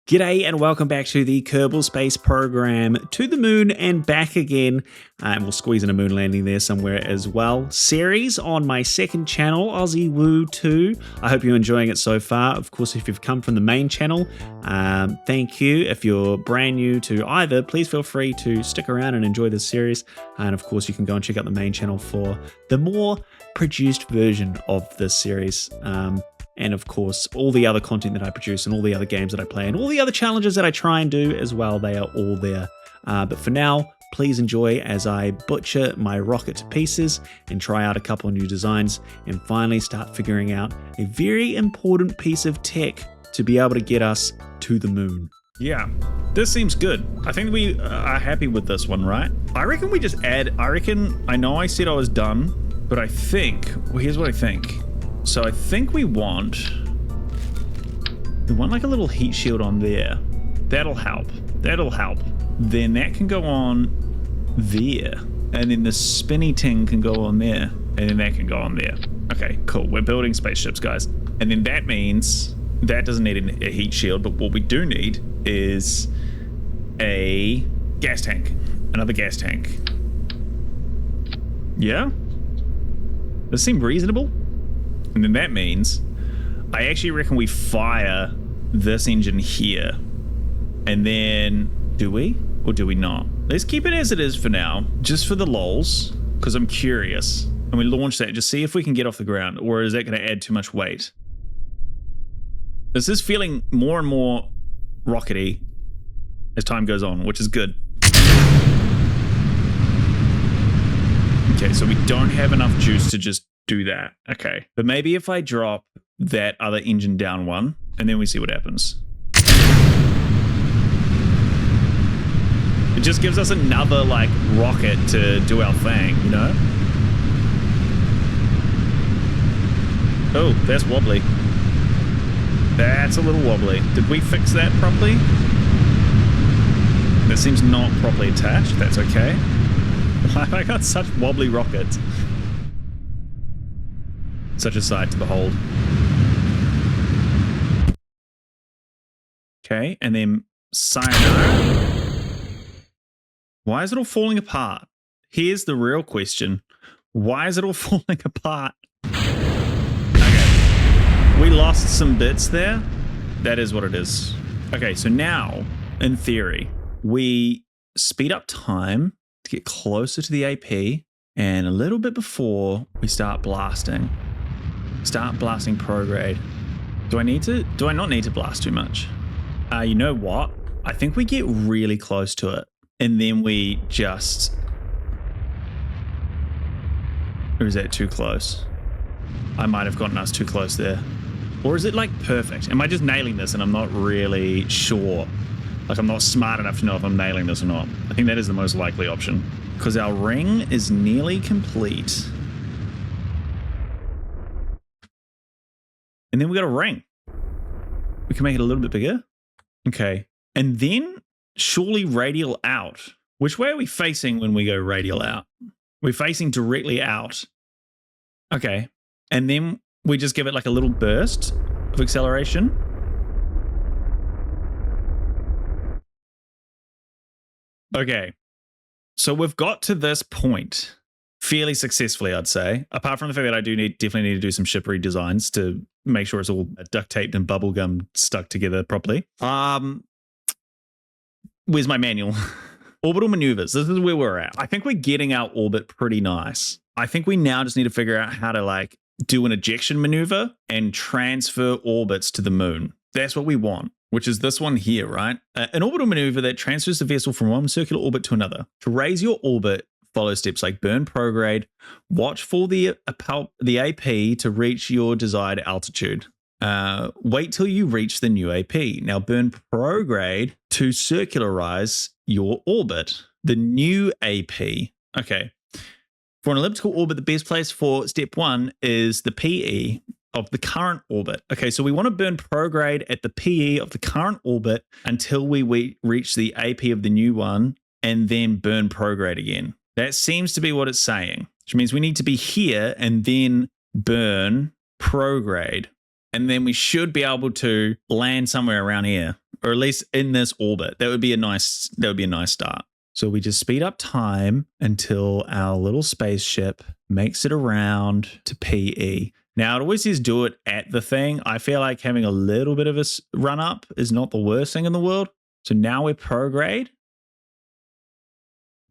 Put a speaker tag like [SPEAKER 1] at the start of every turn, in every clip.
[SPEAKER 1] G'day and welcome back to the Kerbal Space Program, to the moon and back again, and we'll squeeze in a moon landing there somewhere as well. Series on my second channel, Aussie Woo 2. I hope you're enjoying it so far. Of course, if you've come from the main channel, thank you. If you're brand new to either, please feel free to stick around and enjoy this series. And of course, you can go and check out the main channel for the more produced version of this series. And of course, all the other content that I produce and all the other games that I play and all the other challenges that I try and do as well, they are all there. But for now, please enjoy as I butcher my rocket to pieces and try out a couple of new designs and finally start figuring out a very important piece of tech to be able to get us to the moon. Yeah, this seems good. I think we are happy with this one, right? I reckon we just add, I know I said I was done, but I think, well, here's what I think. So I think we want like a little heat shield on there. That'll help. Then that can go on there. And then the spinny ting can go on there. And then that can go on there. Okay, cool. We're building spaceships, guys. And then that means that doesn't need a heat shield, but what we do need is a gas tank. Another gas tank. Yeah? Does it seem reasonable? And then that means I actually reckon we fire this engine here. And then do we or do we not? Let's keep it as it is for now, just for the lols, because I'm curious. And we launch that, just see if we can get off the ground, or is that going to add too much weight? This is feeling more and more rockety as time goes on, which is good. Okay, so we don't have enough juice to just do that. Okay, but maybe if I drop that other engine down one and then we see what happens. It just gives us another like rocket to do our thing, you know? Oh, that's wobbly. That's a little wobbly. Did we fix that properly? That seems not properly attached. That's okay. Why have I got such wobbly rockets? Such a sight to behold. Okay, and then sayonara. Why is it all falling apart? Here's the real question. Why is it all falling apart? Okay, we lost some bits there. That is what it is. Okay, so now, in theory, we speed up time to get closer to the AP and a little bit before we start blasting. Start blasting prograde. Do I not need to blast too much? You know what? I think we get really close to it and then we just... Or is that too close? I might have gotten us too close there. Or is it like perfect? Am I just nailing this and I'm not really sure? Like I'm not smart enough to know if I'm nailing this or not. I think that is the most likely option because our ring is nearly complete. And then we got a ring. We can make it a little bit bigger. Okay. And then surely radial out. Which way are we facing when we go radial out? We're facing directly out. Okay. And then we just give it like a little burst of acceleration. Okay. So we've got to this point fairly successfully, I'd say. Apart from the fact that I definitely need to do some ship redesigns to make sure it's all duct taped and bubblegum stuck together properly. Where's my manual? Orbital maneuvers. This is where we're at. I think we're getting our orbit pretty nice. I think we now just need to figure out how to like do an ejection maneuver and transfer orbits to the moon. That's what we want, which is this one here, right? An orbital maneuver that transfers the vessel from one circular orbit to another. To raise your orbit, follow steps like burn prograde, watch for the AP to reach your desired altitude. Wait till you reach the new AP. Now burn prograde to circularize your orbit. The new AP. Okay. For an elliptical orbit, the best place for step 1 is the PE of the current orbit. Okay, so we want to burn prograde at the PE of the current orbit until we reach the AP of the new one and then burn prograde again. That seems to be what it's saying, which means we need to be here and then burn prograde. And then we should be able to land somewhere around here.
[SPEAKER 2] or at least in this orbit. That would be a nice start. So we just speed up time until our little spaceship makes it around to PE. Now, it always says do it at the thing. I feel like having a little bit of a run up is not the worst thing in the world. So now we're prograde.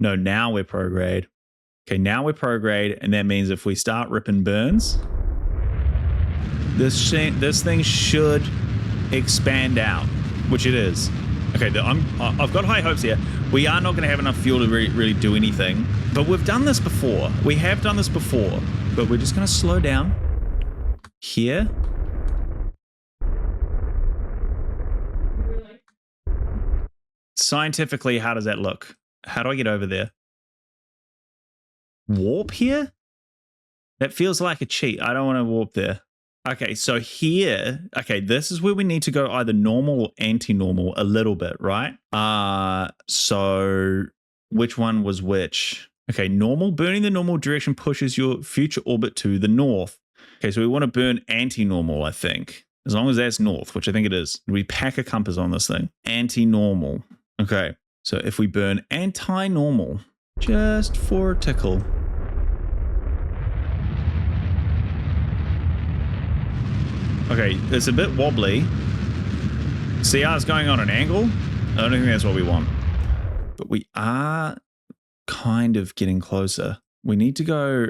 [SPEAKER 2] No, now we're prograde. Okay, now we're prograde, and that means if we start ripping burns, this thing should expand out, which it is. Okay, I've got high hopes here. We are not going to have enough fuel to really do anything, but we've done this before. We have done this before, but we're just going to slow down here. Scientifically, how does that look? How do I get over there? Warp here? That feels like a cheat. I don't want to warp there. Okay, so here, okay, this is where we need to go either normal or anti-normal a little bit, right? So which one was which? Okay, normal, burning the normal direction pushes your future orbit to the north. Okay, so we want to burn anti-normal, I think. As long as that's north, which I think it is. We pack a compass on this thing. Anti-normal. Okay, so if we burn anti-normal, just for a tickle. Okay, it's a bit wobbly. See how it's going on an angle? I don't think that's what we want. But we are kind of getting closer. We need to go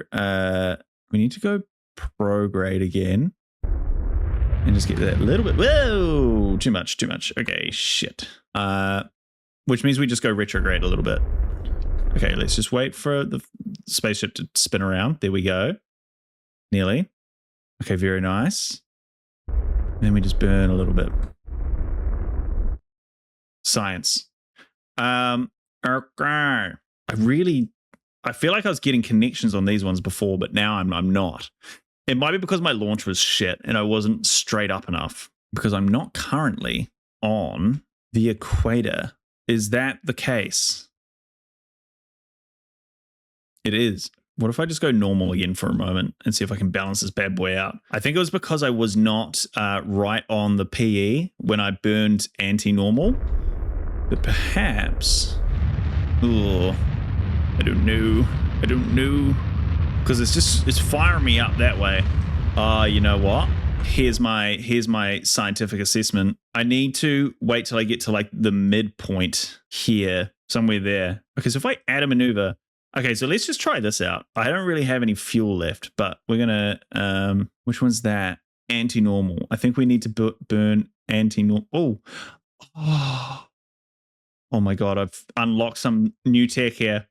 [SPEAKER 2] prograde again. And just get that little bit. Whoa! Too much. Okay, shit. Which means we just go retrograde a little bit. Okay, let's just wait for the spaceship to spin around. There we go. Nearly. Okay, very nice. Then we just burn a little bit. Science. Okay. I feel like I was getting connections on these ones before, but now I'm not. It might be because my launch was shit and I wasn't straight up enough because I'm not currently on the equator. Is that the case? It is. What if I just go normal again for a moment and see if I can balance this bad boy out? I think it was because I was not right on the PE when I burned anti-normal. But perhaps... Oh, I don't know. Because it's firing me up that way. You know what? Here's my scientific assessment. I need to wait till I get to like the midpoint here, somewhere there. Okay, so if I add a maneuver... Okay, so let's just try this out. I don't really have any fuel left, but we're going to... which one's that? Anti-normal. I think we need to burn anti-normal. Oh my God, I've unlocked some new tech here.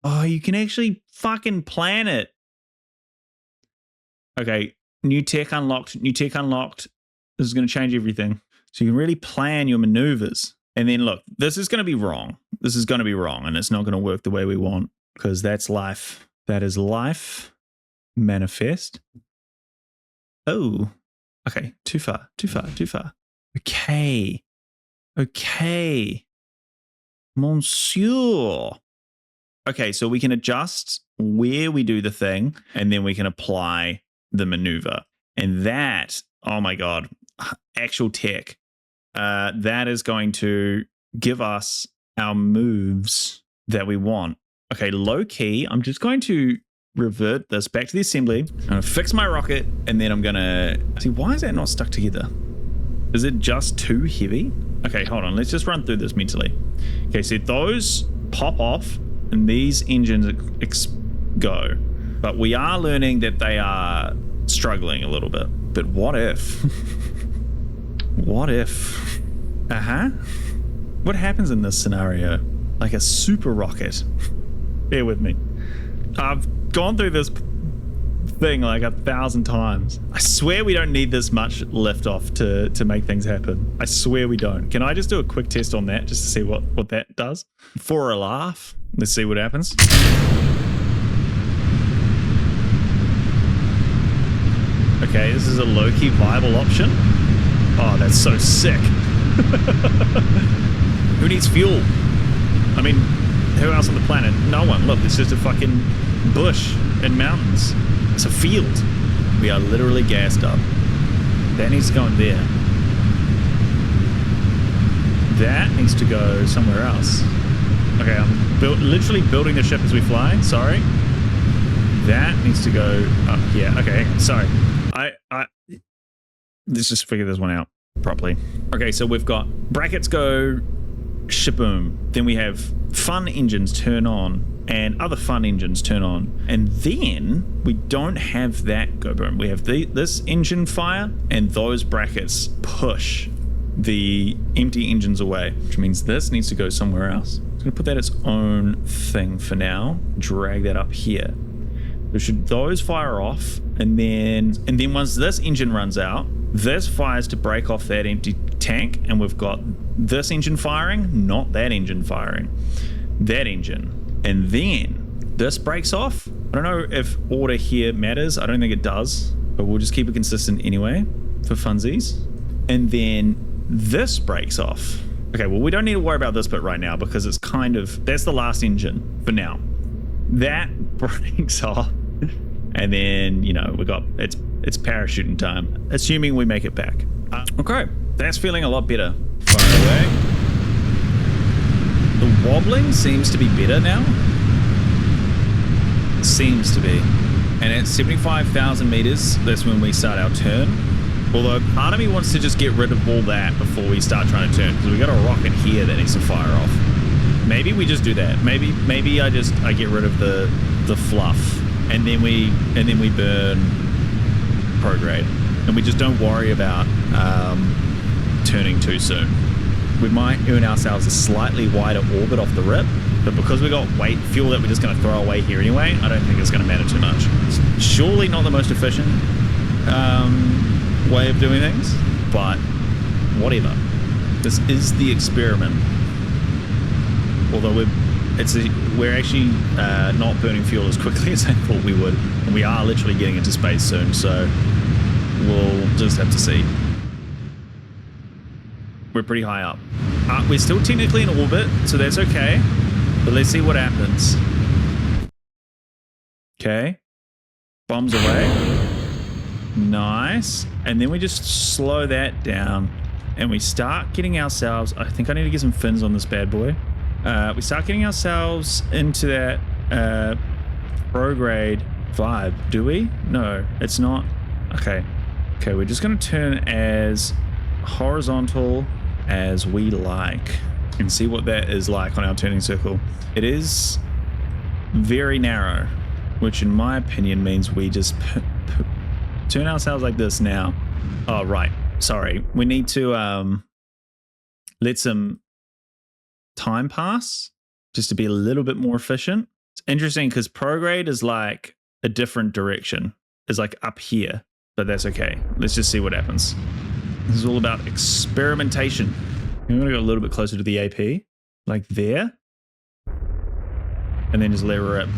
[SPEAKER 2] Oh, you can actually fucking plan it. Okay, new tech unlocked. This is going to change everything. So you can really plan your maneuvers. And then look, this is going to be wrong. And it's not going to work the way we want because that's life. That is life. Manifest. Oh, okay. Too far. Okay. Monsieur. Okay, so we can adjust where we do the thing and then we can apply the maneuver. And that, oh my God, actual tech. That is going to give us our moves that we want. Okay, low key, I'm just going to revert this back to the assembly. I'm going to fix my rocket, and then I'm going to... See, why is that not stuck together? Is it just too heavy? Okay, hold on. Let's just run through this mentally. Okay, so those pop off, and these engines go. But we are learning that they are struggling a little bit. But what if... What if? What happens in this scenario? Like a super rocket. Bear with me. I've gone through this thing like 1,000 times. I swear we don't need this much liftoff to make things happen. I swear we don't. Can I just do a quick test on that just to see what that does? For a laugh. Let's see what happens. Okay, this is a low-key viable option. Oh, that's so sick. Who needs fuel? I mean, who else on the planet? No one. Look, it's just a fucking bush and mountains. It's a field. We are literally gassed up. That needs to go in there. That needs to go somewhere else. Okay, I'm literally building the ship as we fly. Sorry. That needs to go up here. Okay, sorry. Let's just figure this one out properly. Okay, so we've got brackets go shaboom. Then we have fun engines turn on and other fun engines turn on. And then we don't have that go boom. We have this engine fire and those brackets push the empty engines away, which means this needs to go somewhere else. I'm going to put that its own thing for now. Drag that up here. So should those fire off, and then once this engine runs out, this fires to break off that empty tank, and we've got this engine firing, not that engine firing. That engine. And then this breaks off. I don't know if order here matters. I don't think it does, but we'll just keep it consistent anyway for funsies. And then this breaks off. Okay, well, we don't need to worry about this bit right now because it's that's the last engine for now. That breaks off. And then, it's parachuting time, assuming we make it back. Okay, that's feeling a lot better. Far away. The wobbling seems to be better now. It seems to be. And at 75,000 meters, that's when we start our turn. Although part of me wants to just get rid of all that before we start trying to turn, because we got a rocket here that needs to fire off. Maybe we just do that. Maybe I get rid of the fluff, and then we burn prograde, and we just don't worry about turning too soon. We might earn ourselves a slightly wider orbit off the rip, but because we got fuel that we're just going to throw away here anyway, I don't think it's going to matter too much. It's surely not the most efficient way of doing things, but whatever. This is the experiment. Although we're actually not burning fuel as quickly as I thought we would, and we are literally getting into space soon, so we'll just have to see. We're pretty high up. We're still technically in orbit, so that's okay, but let's see what happens. Okay, bombs away. Nice. And then we just slow that down, and we start getting ourselves, I think I need to get some fins on this bad boy. We start getting ourselves into that prograde vibe. Do we? No, it's not. Okay, we're just going to turn as horizontal as we like and see what that is like on our turning circle. It is very narrow, which in my opinion means we just turn ourselves like this now. Oh, right. Sorry. We need to let some time pass just to be a little bit more efficient. It's interesting because prograde is like a different direction. It's like up here, but that's okay. Let's just see what happens. This is all about experimentation. I'm going to go a little bit closer to the AP, like there, and then just let her rip.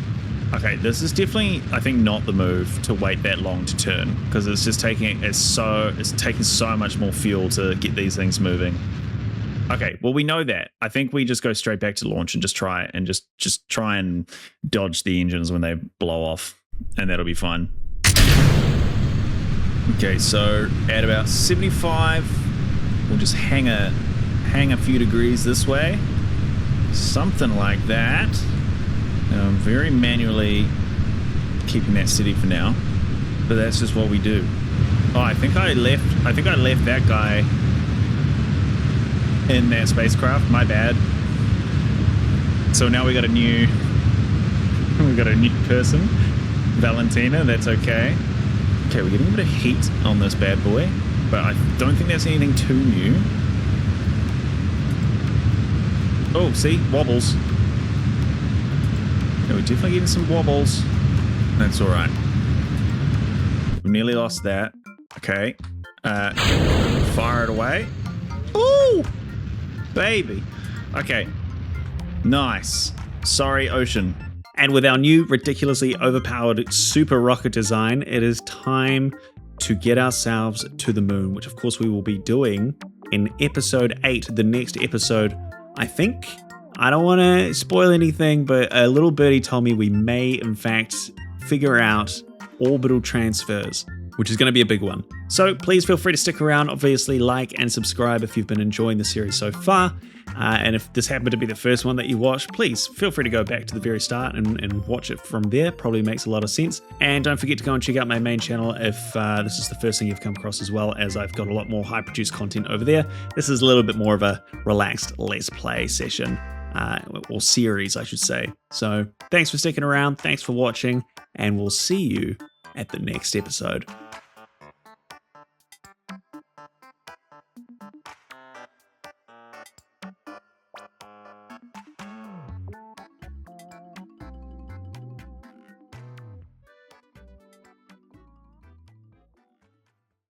[SPEAKER 2] Okay, this is definitely, I think, not the move to wait that long to turn, because it's just taking so much more fuel to get these things moving. Okay, well, we know that. I think we just go straight back to launch and just try and dodge the engines when they blow off, and that'll be fine. Okay, so at about 75, we'll just hang a few degrees this way, something like that. And I'm very manually keeping that steady for now, but that's just what we do. Oh, I think I left that guy in that spacecraft. My bad. So now we got a new person, Valentina. That's okay. Okay, we're getting a bit of heat on this bad boy, but I don't think that's anything too new. Oh, see, wobbles. Yeah, we're definitely getting some wobbles. That's all right. We nearly lost that. Okay. Fire it away. Ooh! Baby. Okay. Nice. Sorry, ocean.
[SPEAKER 1] And with our new ridiculously overpowered super rocket design, it is time to get ourselves to the moon, which of course we will be doing in episode 8, the next episode. I think, I don't want to spoil anything, but a little birdie told me we may in fact figure out orbital transfers. which is going to be a big one. So please feel free to stick around. Obviously, like and subscribe if you've been enjoying the series so far. And if this happened to be the first one that you watch, please feel free to go back to the very start and watch it from there. Probably makes a lot of sense. And don't forget to go and check out my main channel if this is the first thing you've come across, as well, as I've got a lot more high-produced content over there. This is a little bit more of a relaxed Let's Play session, or series, I should say. So thanks for sticking around, thanks for watching, and we'll see you at the next episode.